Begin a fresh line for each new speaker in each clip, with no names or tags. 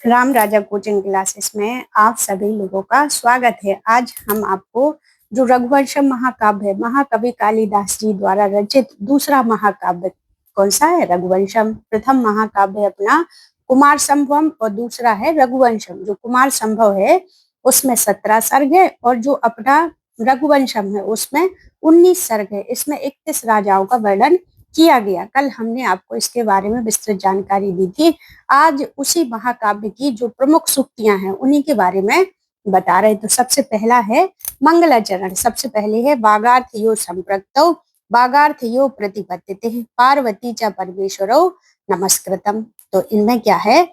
राम राजा coaching classes में आप सभी लोगों का स्वागत है। आज हम आपको जो रघुवंशम महाकाव्य है, महाकवि कालिदास जी द्वारा रचित दूसरा महाकाव्य कौन सा है? रघुवंशम। प्रथम महाकाव्य है अपना कुमार संभवम और दूसरा है रघुवंशम। जो कुमार संभव है उसमें 17 सर्ग है और जो अपना रघुवंशम है उसमें 19 सर्ग है। इसमें 31 राजाओं का वर्णन किया गया। कल हमने आपको इसके बारे में विस्तृत जानकारी दी थी। आज उसी महाकाव्य की जो प्रमुख सूक्तियां हैं उन्हीं के बारे में बता रहे। तो सबसे पहला है मंगलाचरण। सबसे पहले है वागार्थ यो संप्रक्तौ वागार्थ यो प्रतिपत्तिते पार्वती च परमेश्वरौ नमस्कृतम। तो इनमें क्या है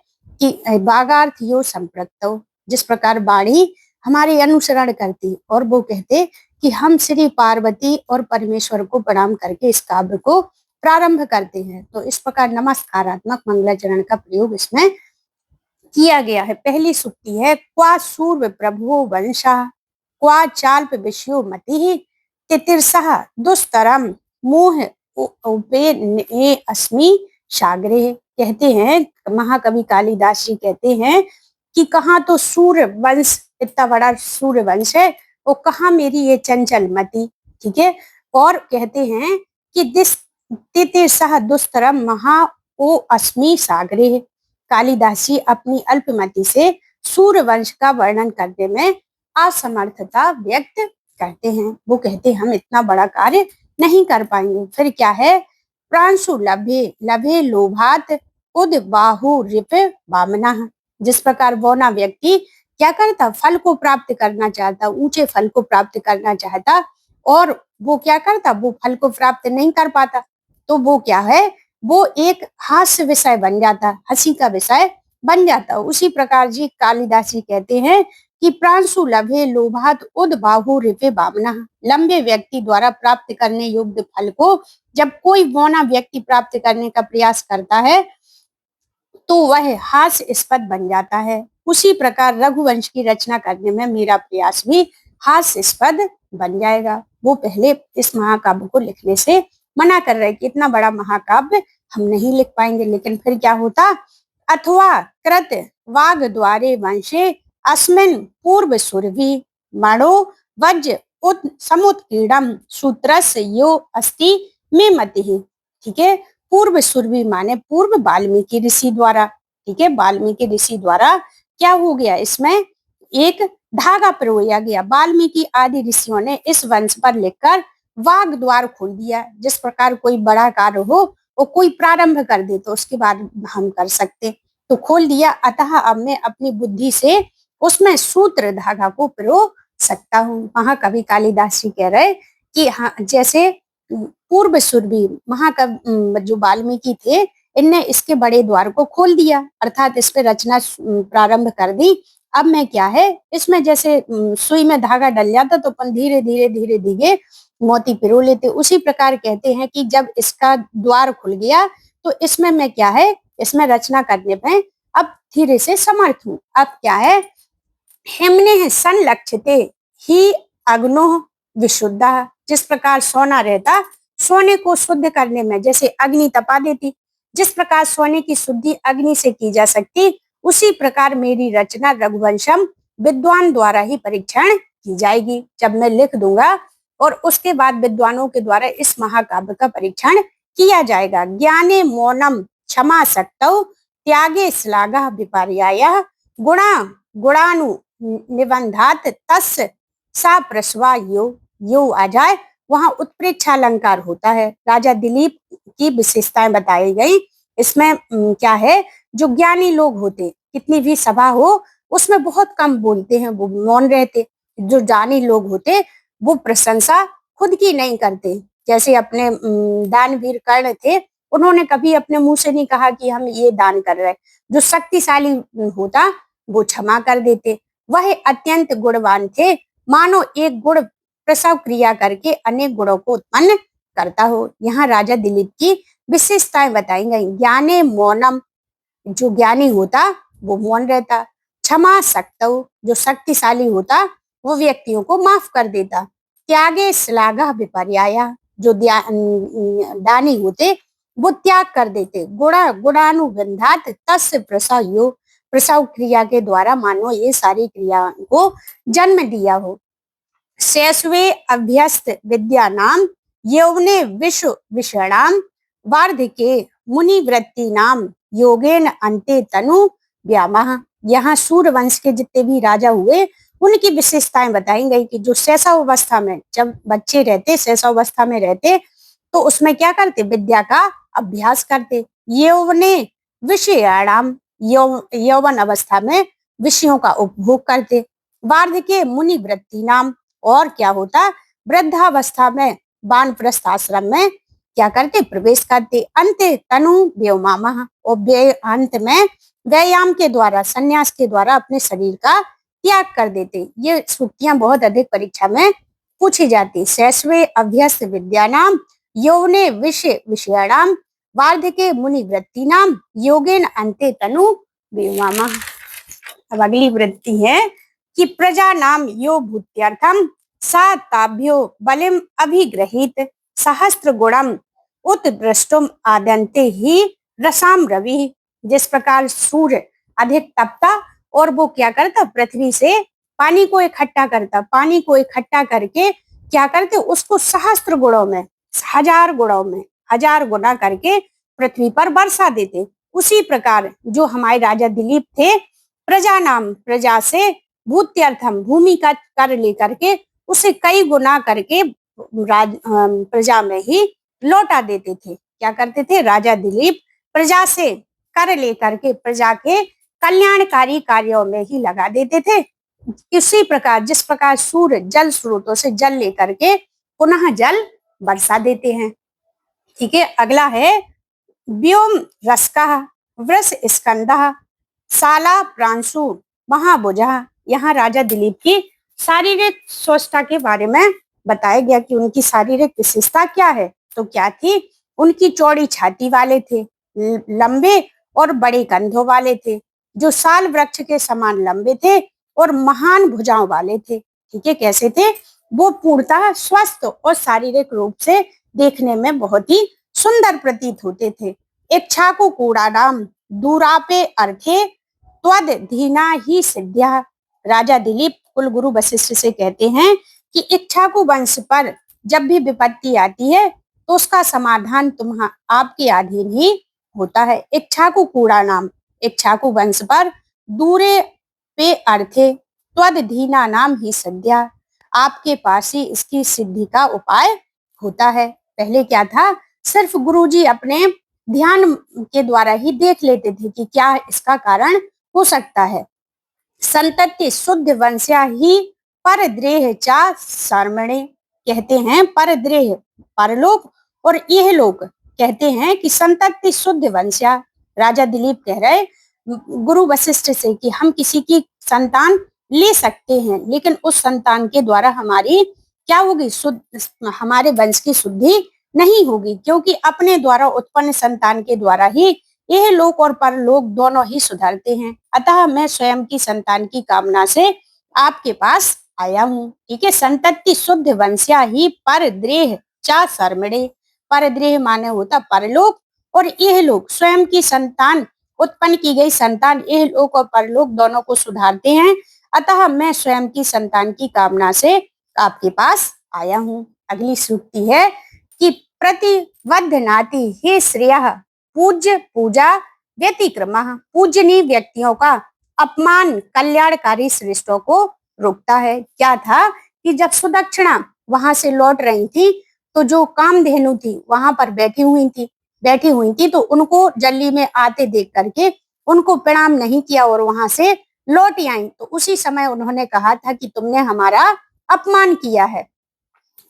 कि वागार्थ यो संप्रक्तौ, जिस प्रकार वाणी हमारे अनुसरण करती और वो कहते कि हम श्री पार्वती और परमेश्वर को प्रणाम करके इस काव्य को प्रारंभ करते हैं। तो इस प्रकार नमस्कारात्मक मंगलाचरण का प्रयोग इसमें किया गया है। पहली सूक्ति है क्वा सूर्य प्रभु वंशा क्वा चाल्प विषयो मति तितिर्षः दुस्तरम मोह उपे ने अस्मि सागरे। कहते हैं महाकवि कालिदास जी कहते हैं कि कहाँ तो सूर्य वंश, इतना बड़ा सूर्य वंश है, और कहाँ मेरी ये चंचल मति। ठीक है। और कहते हैं कि दिस तितिर्षः दुस्तरम महा ओ अस्मि सागरे। कालिदास जी अपनी अल्पमति से सूर्य वंश का वर्णन करने में असमर्थता व्यक्त करते हैं। वो कहते हम इतना बड़ा कार्य नहीं कर पाएंगे। फिर क्या है प्रांशु लभे लभे लोभात उद बाहु रिप वामना। जिस प्रकार बौना व्यक्ति क्या करता, फल को प्राप्त करना चाहता, ऊंचे फल को प्राप्त करना चाहता, और वो क्या करता, वो फल को प्राप्त नहीं कर पाता, तो वो क्या है, वो एक हास्य विषय बन जाता, हंसी का विषय बन जाता। उसी प्रकार जी कालिदास जी कहते हैं कि प्रांशु लभे लोभात उद बाहु रिपे वामना। लंबे व्यक्ति द्वारा प्राप्त करने योग्य फल को जब कोई बौना व्यक्ति प्राप्त करने का प्रयास करता है तो वह हास्यास्पद बन जाता है। उसी प्रकार रघुवंश की रचना करने में मेरा प्रयास भी हास्यास्पद बन जाएगा। वो पहले इस महाकाव्य को लिखने से मना कर रहे कि इतना बड़ा महाकाव्य हम नहीं लिख पाएंगे। लेकिन फिर क्या होता, अथवा कृत वाग द्वारे वंशे अस्मिन पूर्व सुरभि मणो वज्र उत समुत्कीर्णम सूत्रस्य यो अस्ति में मति। ठीक है। पूर्व सुरभि माने पूर्व वाल्मीकि ऋषि द्वारा। ठीक है। वाल्मीकि ऋषि द्वारा क्या हो गया, इसमें एक धागा पिरोया गया। वाल्मीकि आदि ऋषियों ने इस वंश पर लिखकर वाग द्वार खोल दिया। जिस प्रकार कोई बड़ा कार्य हो और कोई प्रारंभ कर दे तो उसके बाद हम कर सकते, तो खोल दिया। अतः अब मैं अपनी बुद्धि से उसमें सूत्र धागा को पिरो सकता हूँ। महाकवि कालिदास जी कह रहे कि हाँ, जैसे पूर्व सुरभि महाकवि जो वाल्मीकि थे, इनने इसके बड़े द्वार को खोल दिया, अर्थात इस पे रचना प्रारंभ कर दी। अब मैं क्या है, इसमें जैसे सुई में धागा डल जाता तो अपन धीरे धीरे धीरे धीरे मोती पिरो लेते। उसी प्रकार कहते हैं कि जब इसका द्वार खुल गया तो इसमें मैं क्या है, इसमें रचना करने में अब धीरे से समर्थ हूँ। अब क्या है, हिमने संलक्षिते ही अग्नो विशुद्धा। जिस प्रकार सोना रहता, सोने को शुद्ध करने में जैसे अग्नि तपा देती, जिस प्रकार सोने की शुद्धि अग्नि से की जा सकती, उसी प्रकार मेरी रचना रघुवंशम विद्वान द्वारा ही परीक्षण की जाएगी। जब मैं लिख दूंगा और उसके बाद विद्वानों के द्वारा इस महाकाव्य का परीक्षण किया जाएगा। ज्ञाने मौनम क्षमा सक्तौ त्यागे श्लाघा विपर्यायः गुणा गुणानु निबंधात तस् सा प्रस्वा यो यो आ जाए, वहां उत्प्रेक्षा अलंकार होता है। राजा दिलीप की विशेषताएं बताई गई। इसमें क्या है, जो ज्ञानी लोग होते, कितनी भी सभा हो उसमें बहुत कम बोलते हैं, वो मौन रहते। जो ज्ञानी लोग होते वो प्रशंसा खुद की नहीं करते। जैसे अपने दानवीर कर्ण थे, उन्होंने कभी अपने मुंह से नहीं कहा कि हम ये दान कर रहे हैं। जो शक्तिशाली होता वो क्षमा कर देते। वह अत्यंत गुणवान थे, मानो एक गुण प्रसव क्रिया करके अनेक गुणों को उत्पन्न करता हो। यहाँ राजा दिलीप की विशेषताएं बताई गई। ज्ञाने मौनम, जो ज्ञानी होता वो मौन रहता। क्षमा सक्तौ, जो शक्तिशाली होता वो व्यक्तियों को माफ कर देता। त्यागे श्लाघा विपर्याया, जो दानी होते वो त्याग कर देते। गुणा गुणानुबंधात तस्य प्रसा यो, प्रसव क्रिया के द्वारा मानो ये सारी क्रियाओं को जन्म दिया हो। शैशवे अभ्यस्त विद्या नाम यौवने विश्व विषणाम वार्धके मुनि वृत्ति नाम योगेन अंते तनु व्यामः। यहाँ सूर्यवंश के जितने भी राजा हुए उनकी विशेषताएं बताई गई कि जो शैशवावस्था में, जब बच्चे रहते शैशवावस्था में रहते तो उसमें क्या करते, विद्या का अभ्यास करते। यौवने विषयाणाम, यौवन अवस्था में विषयों का उपभोग करते। वार्धके मुनि वृत्ति नाम, और क्या होता, वृद्धावस्था में वानप्रस्थ आश्रम में क्या करते, प्रवेश करते। अंते तनु व्योमामः, और अंत में व्यायाम के द्वारा, संन्यास के द्वारा अपने शरीर का त्याग कर देते। ये सूक्तियां बहुत अधिक परीक्षा में पूछी जाती। शैशवे अभ्यस्त विद्यानाम यौवने विषयाणाम वार्धके मुनि वृत्ति नाम योगेन अंते तनु व्योमामः। अब अगली वृत्ति है कि प्रजा नाम यो भूत्यर्थम सा ताभ्यो बलिम अभिग्रहित सहस्त्र गुणम उत्दृष्टुम आदंते ही रसाम रवि। जिस प्रकार सूर्य अधिक तपता और वो क्या करता, पृथ्वी से पानी को इकट्ठा करता, पानी को इकट्ठा करके क्या करते, उसको सहस्त्र गुणों में, हजार गुणों में, हजार गुना करके पृथ्वी पर बरसा देते। उसी प्रकार जो हमारे राजा दिलीप थे, प्रजा नाम, प्रजा से भूत्यर्थम, भूमि का कर लेकर के उसे कई गुना करके प्रजा में ही लौटा देते थे। क्या करते थे, राजा दिलीप प्रजा से कर लेकर के प्रजा के कल्याणकारी कार्यों में ही लगा देते थे। इसी प्रकार जिस प्रकार सूर्य जल स्रोतों से जल लेकर के पुनः जल बरसा देते हैं। ठीक है, अगला है व्योम रसका वृष स्कंदा साला प्रांशु महाभुजा। यहाँ राजा दिलीप की शारीरिक स्वस्थता के बारे में बताया गया कि उनकी शारीरिक विशेषता क्या है। तो क्या थी, उनकी चौड़ी छाती वाले थे, लंबे और बड़े कंधों वाले थे, जो साल वृक्ष के समान लंबे थे और महान भुजाओं वाले थे। ठीक है, कैसे थे, वो पूर्णतः स्वस्थ और शारीरिक रूप से देखने में बहुत ही सुंदर प्रतीत होते थे। इच्छाकु कूड़ानाम दूरापे अर्थे त्वद धीना ही सिद्ध्या। राजा दिलीप कुलगुरु वशिष्ठ से कहते हैं कि इच्छाकु वंश पर जब भी विपत्ति आती है तो उसका समाधान आपके अधीन ही होता है। इच्छाकु कूड़ा नाम, इच्छाकु वंश पर दूरे पे अर्थे त्वद धीना नाम ही सिद्ध्या, आपके पास ही इसकी सिद्धि का उपाय होता है। पहले क्या था, सिर्फ गुरुजी अपने ध्यान के द्वारा ही देख लेते थे कि क्या इसका कारण हो सकता है। संतति शुद्ध वंश्या ही परद्रेह चा शर्मणे, कहते हैं परद्रेह परलोक और यह लोक कहते हैं कि संतति शुद्ध वंश्या। राजा दिलीप कह रहे गुरु वशिष्ठ से कि हम किसी की संतान ले सकते हैं, लेकिन उस संतान के द्वारा हमारी क्या होगी, शुद्ध, हमारे वंश की शुद्धि नहीं होगी, क्योंकि अपने द्वारा उत्पन्न संतान के द्वारा ही यह लोक और परलोक दोनों ही सुधरते हैं। अतः मैं स्वयं की संतान की कामना से आपके पास आया हूँ। ठीक है, संतति शुद्ध वंश्या ही परद्रेह चा शर्मणे। परद्रेह माने होता परलोक और यह लोक, स्वयं की संतान, उत्पन्न की गई संतान यह लोक और परलोक दोनों को सुधारते हैं। अतः मैं स्वयं की संतान की कामना से आपके पास आया हूँ। अगली सूक्ति है कि प्रतिबद्ध नाति हे श्रेय पूज्य पूजा व्यतिक्रमः। पूजनीय व्यक्तियों का अपमान कल्याणकारी श्रेष्ठों को रोकता है। क्या था कि जब सुदक्षिणा वहां से लौट रही थी तो जो कामधेनु थी वहां पर बैठी हुई थी तो उनको जल्दी में आते देख करके उनको प्रणाम नहीं किया और वहां से लौट आई। तो उसी समय उन्होंने कहा था कि तुमने हमारा अपमान किया है।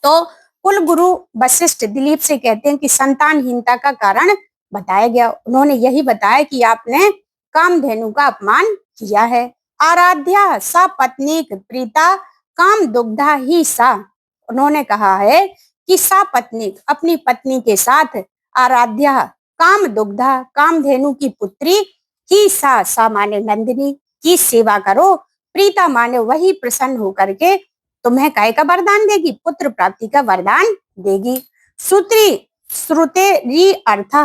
तो कुल गुरु वशिष्ठ दिलीप से कहते हैं कि संतानहीनता का कारण बताया गया। उन्होंने यही बताया कि आपने कामधेनु का अपमान किया है। आराध्या सा पत्नी प्रीता काम दुग्धा ही सा। उन्होंने कहा है कि सा पत्नी, अपनी पत्नी के साथ, आराध्या काम दुग्धा, कामधेनु की पुत्री, ही सा माने नंदिनी, की सेवा करो, प्रीता माने वही प्रसन्न होकर के तुम्हें काय का वरदान देगी, पुत्र प्राप्ति का वरदान देगी। सूत्री श्रुते री अर्थ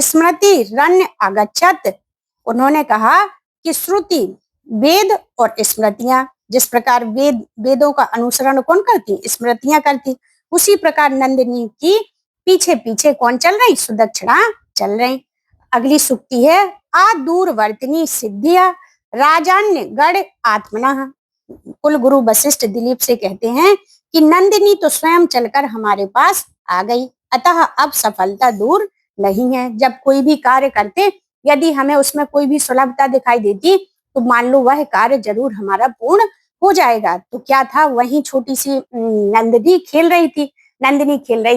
स्मृति रण्य आगच्छत। उन्होंने कहा कि श्रुति, वेद और स्मृतियां, जिस प्रकार वेदों का अनुसरण कौन करती, स्मृतियां करती, उसी प्रकार नंदिनी की पीछे पीछे कौन चल रही, सुदक्षिणा चल रही। अगली सुक्ति है, आदूरवर्तिनी सिद्धिया राजान्य गढ़ आत्मना। कुल गुरु वशिष्ठ दिलीप से कहते हैं कि नंदिनी तो स्वयं चलकर हमारे पास आ गई, अतः अब सफलता दूर नहीं है। जब कोई भी कार्य करते, यदि हमें उसमें कोई भी सुलभता दिखाई देती, तो मान लो वह कार्य जरूर हमारा पूर्ण हो जाएगा। तो क्या था, वही छोटी सी नंदिनी खेल रही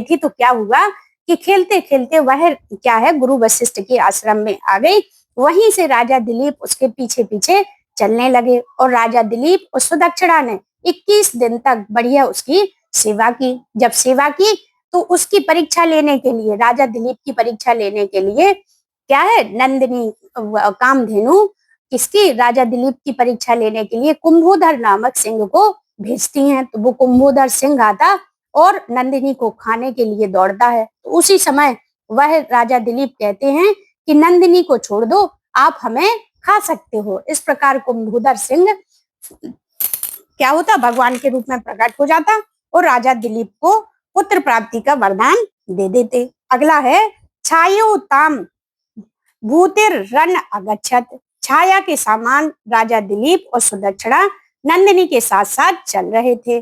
थी, तो क्या हुआ कि खेलते खेलते वह क्या है, गुरु वशिष्ठ के आश्रम में आ गई। वहीं से राजा दिलीप उसके पीछे पीछे चलने लगे और राजा दिलीप और सुदक्षिणा ने 21 दिन तक बढ़िया उसकी सेवा की। जब सेवा की तो उसकी परीक्षा लेने के लिए, राजा दिलीप की परीक्षा लेने के लिए क्या है, नंदिनी कामधेनु किसकी, राजा दिलीप की परीक्षा लेने के लिए कुंभोधर नामक सिंह को भेजती हैं। तो वो कुंभोधर सिंह आता और नंदिनी को खाने के लिए दौड़ता है। तो उसी समय वह राजा दिलीप कहते हैं कि नंदिनी को छोड़ दो, आप हमें खा सकते हो। इस प्रकार कुंभोधर सिंह क्या होता, भगवान के रूप में प्रकट हो जाता और राजा दिलीप को पुत्र प्राप्ति का वरदान दे देते। अगला है, छायोताम भूतिर रन अगच्छत। छाया के समान राजा दिलीप और सुदक्षिणा नंदिनी के साथ साथ चल रहे थे।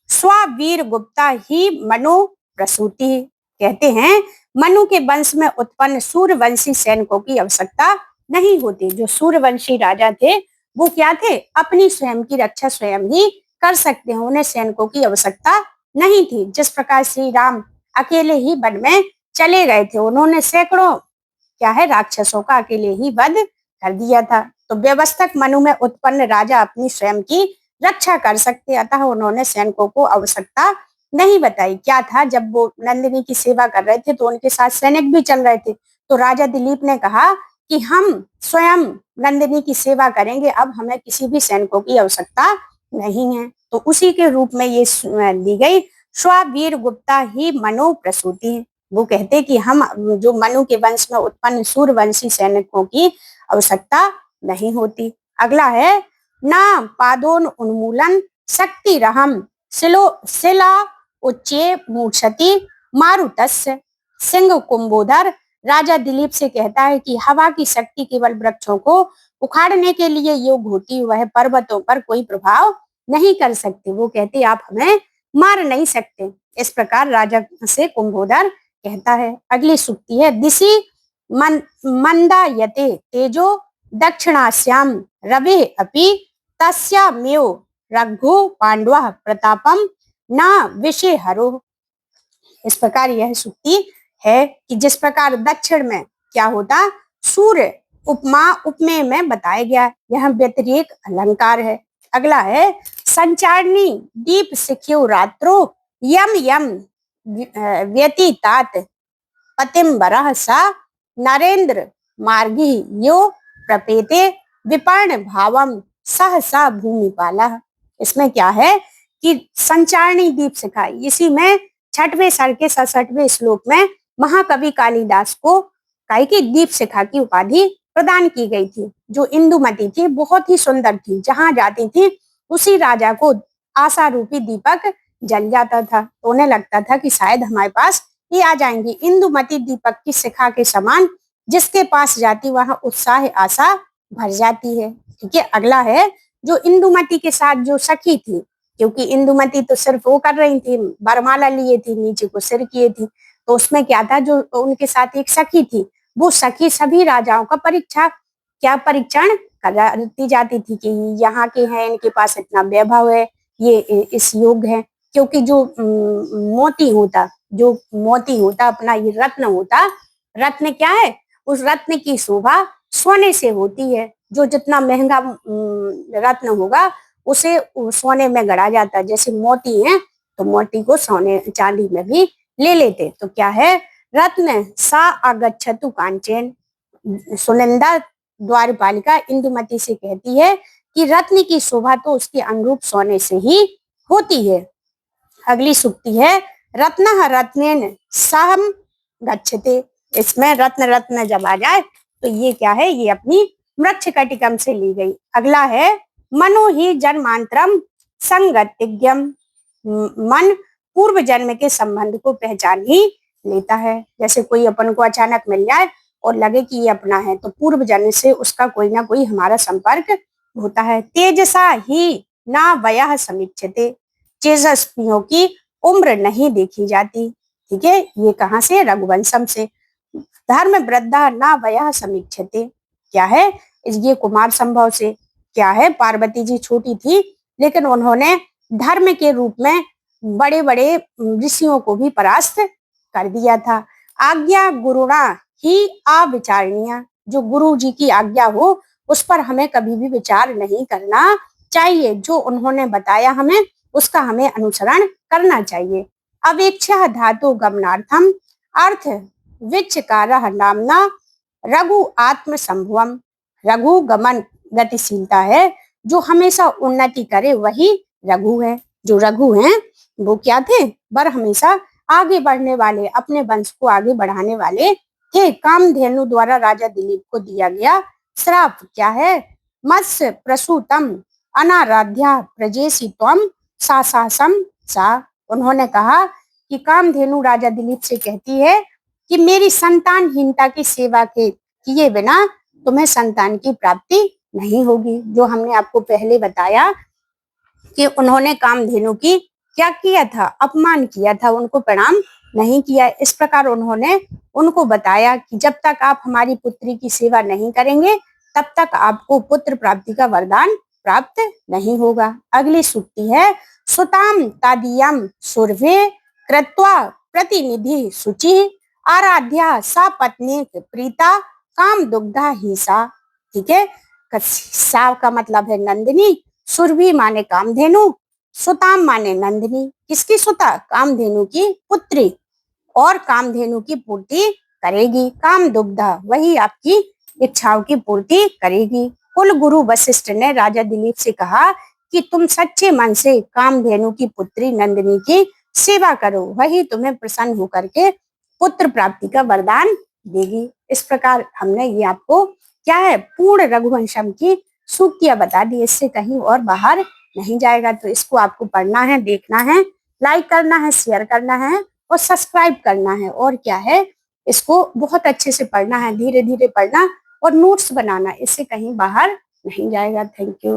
स्वावीर गुप्ता ही मनु प्रसूति। कहते हैं मनु के वंश में उत्पन्न सूर्यवंशी सैनिकों की आवश्यकता नहीं होती। जो सूर्यवंशी राजा थे वो क्या थे, अपनी स्वयं की रक्षा स्वयं ही कर सकते हैं, उन्हें सैनिकों की आवश्यकता नहीं थी। जिस प्रकार श्री राम अकेले ही वन में चले गए थे, उन्होंने सैकड़ों क्या है, राक्षसों का अकेले ही वध कर दिया था। तो व्यवस्थक मनु में उत्पन्न राजा अपनी स्वयं की रक्षा कर सकते, अतः उन्होंने सैनिकों को आवश्यकता नहीं बताई। क्या था, जब वो नंदिनी की सेवा कर रहे थे तो उनके साथ सैनिक भी चल रहे थे। तो राजा दिलीप ने कहा कि हम स्वयं नंदिनी की सेवा करेंगे, अब हमें किसी भी सैनिकों की आवश्यकता नहीं है। तो उसी के रूप में ये दी गई, स्वावीर गुप्ता ही मनो प्रसूति। वो कहते कि हम जो मनु के वंश में उत्पन्न सूर्यवंशी सैनिकों की आवश्यकता नहीं होती। अगला है, ना पादोन उन्मूलन शक्ति रहम शिला उच्चे मूर्छति मारुतस्य। सिंह कुंभोधर राजा दिलीप से कहता है कि हवा की शक्ति केवल वृक्षों को उखाड़ने के लिए योग्य होती, वह पर्वतों पर कोई प्रभाव नहीं कर सकती। वो कहते आप हमें मार नहीं सकते। इस प्रकार राजा से कुंभोधर कहता है। अगली सूक्ति है, दिशि मंदायते तेजो दक्षिणास्याम रवि अपि तस्यामेव रघु पांडव प्रतापम न विषय हरो। इस प्रकार यह सूक्ति है कि जिस प्रकार दक्षिण में क्या होता, सूर्य उपमा उपमेय में बताया गया, यह व्यतिरेक अलंकार है। अगला है, संचारणी दीप सिख्यो रात्रो यम यम व्यतीतात पतिम्बरः सा नरेंद्र मार्गी यो प्रपेते विपर्ण भावम सहसा भूमिपालः। इसमें क्या है कि संचारणी दीप सिखा, इसी में छठवें सर के 67वें श्लोक में महाकवि कालिदास को काय की दीप शिखा की उपाधि प्रदान की गई थी। जो इंदुमती थी बहुत ही सुंदर थी, जहां जाती थी उसी राजा को आशा रूपी दीपक जल जाता था। तो उन्हें लगता था कि शायद हमारे पास ये आ जाएंगी। इंदुमती दीपक की शिखा के समान, जिसके पास जाती वहां उत्साह आशा भर जाती है। ठीक है, अगला है, जो इंदुमती के साथ जो सखी थी, क्योंकि इंदुमती तो सिर्फ वो कर रही थी, बरमाला लिए थी, नीचे को सिर किए थी, तो उसमें क्या था, जो उनके साथ एक सखी थी, वो सखी सभी राजाओं का परीक्षण करती जाती थी कि यहाँ के हैं, इनके पास इतना वैभव है, ये इस योग्य है। क्योंकि जो मोती होता अपना ये रत्न होता, रत्न क्या है, उस रत्न की शोभा सोने से होती है। जो जितना महंगा रत्न होगा उसे सोने में गढ़ा जाता है। जैसे मोती है तो मोती को सोने चांदी में भी ले लेते। तो क्या है, रत्न सा अगच्छतु कांचन। सुनंदा द्वारपालिका इंदुमती से कहती है कि रत्न की शोभा तो उसके अनुरूप सोने से ही होती है। अगली सूक्ति है, रत्न रत्नेन सहम गच्छते। इसमें रत्न जब आ जाए तो ये क्या है, ये अपनी वृक्ष कटिकम से ली गई। अगला है मनो ही जन्मांतरम संगतिज्ञम, मन पूर्व जन्म के संबंध को पहचान ही लेता है। जैसे कोई अपन को अचानक मिल जाए और लगे कि ये अपना है, तो पूर्व जन्म से उसका कोई ना कोई हमारा संपर्क होता है। तेजसा ही ना वयः समीक्षते, तेजस्वियों की उम्र नहीं देखी जाती। ठीक है, ये कहाँ से? रघुवंशम से। धर्म वृद्धा ना वयः समीक्षते, क्या है? ये कुमार संभव से। क्या है? पार्वती जी छोटी थी, लेकिन उन्होंने धर्म के रूप में बड़े बड़े ऋषियों को भी परास्त कर दिया था। आज्ञा गुरुणा ही अविचारणीय, जो गुरु जी की आज्ञा हो उस पर हमें कभी भी विचार नहीं करना चाहिए। जो उन्होंने बताया हमें, उसका हमें अनुसरण करना चाहिए। अवेक्षा धातु गमनार्थम अर्थ विचकारः नामना रघु आत्म संभवम, रघु गमन गतिशीलता है, जो हमेशा उन्नति करे वही रघु है। जो रघु हैं वो क्या थे? बर हमेशा आगे बढ़ने वाले, अपने वंश को आगे बढ़ाने वाले थे। कामधेनु द्वारा राजा दिलीप को दिया गया श्राप क्या है? मत्स्य प्रसूतम अनाराध्या प्रजेसी त्वम सासासम सा। उन्होंने कहा कि कामधेनु राजा दिलीप से कहती है कि मेरी संतानहीनता की सेवा के किए बिना तुम्हें संतान की प्राप्ति नहीं होगी। जो हमने आपको पहले बताया कि उन्होंने कामधेनु की क्या किया था? अपमान किया था, उनको प्रणाम नहीं किया। इस प्रकार उन्होंने उनको बताया कि जब तक आप हमारी पुत्री की सेवा नहीं करेंगे तब तक आपको पुत्र प्राप्ति का वरदान प्राप्त नहीं होगा। अगली सूक्ति है सुताम तादियम सुरभे कृत्वा प्रतिनिधि शुचि आराध्या सा पत्नी प्रीता काम दुग्धा ही सा। ठीक है, सा का मतलब है नंदिनी, सुरभि माने कामधेनु, सुताम माने नंदिनी। किसकी सुता? कामधेनु की पुत्री, और कामधेनु की पूर्ति करेगी। काम दुग्धा, वही आपकी इच्छाओं की पूर्ति करेगी। कुल गुरु वशिष्ठ ने राजा दिलीप से कहा कि तुम सच्चे मन से कामधेनु की पुत्री नंदिनी की सेवा करो, वही तुम्हें प्रसन्न होकर के पुत्र प्राप्ति का वरदान देगी। इस प्रकार हमने ये आपको क्या है? पूर्ण रघुवंशम की सूक्तियां बता दी, इससे कहीं और बाहर नहीं जाएगा। तो इसको आपको पढ़ना है, देखना है, लाइक करना है, शेयर करना है और सब्सक्राइब करना है। और क्या है? इसको बहुत अच्छे से पढ़ना है, धीरे धीरे पढ़ना और नोट्स बनाना, इससे कहीं बाहर नहीं जाएगा। Thank you.